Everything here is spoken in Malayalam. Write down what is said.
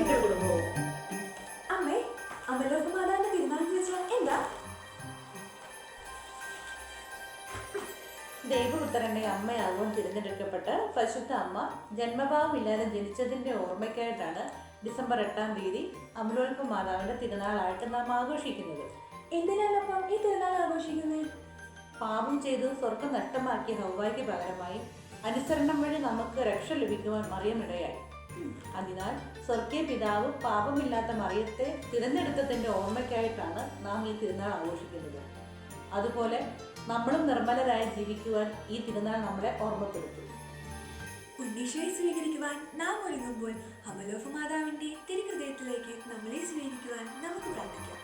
എന്റെ കുടുംബവും. അമ്മേ, അമലോക മാതാവിന്റെ തിരുനാൾ ചോദിച്ചാൽ എന്താ? ദൈവപുത്രന്റെ അമ്മയാകുവാൻ തിരഞ്ഞെടുക്കപ്പെട്ട പരിശുദ്ധ അമ്മ ജന്മഭാവമില്ലാതെ ജനിച്ചതിന്റെ ഓർമ്മയ്ക്കായിട്ടാണ് ഡിസംബർ 8-ാം തീയതി അമലോത്ഭവ മാതാവിന്റെ തിരുനാളായിട്ട് നാം ആഘോഷിക്കുന്നത്. എന്തിനാണപ്പം ഈ തിരുനാൾ ആഘോഷിക്കുന്നത്? പാപം ചെയ്ത് സ്വർഗം നഷ്ടമാക്കിയ ഹൗവായ്ക്ക് പകരമായി അനുസരണം വഴി നമുക്ക് രക്ഷ ലഭിക്കുവാൻ മറിയമിടയായി. അതിനാൽ സ്വർഗീയ പിതാവ് പാപമില്ലാത്ത മറിയത്തെ തിരഞ്ഞെടുത്തതിന്റെ ഓർമ്മയ്ക്കായിട്ടാണ് നാം ഈ തിരുനാൾ ആഘോഷിക്കുന്നത്. അതുപോലെ നമ്മളും നിർമ്മലരായി ജീവിക്കുവാൻ ഈ തിരുനാൾ നമ്മളെ ഓർമ്മപ്പെടുത്തും. ഉണ്ണീശോയെ സ്വീകരിക്കുവാൻ നാം ഒരുങ്ങുമ്പോൾ അമലോക മാതാവിന്റെ തിരുഹൃദയത്തിലേക്ക് നമ്മളെ സ്വീകരിക്കുവാൻ നമുക്ക് പ്രാർത്ഥിക്കാം.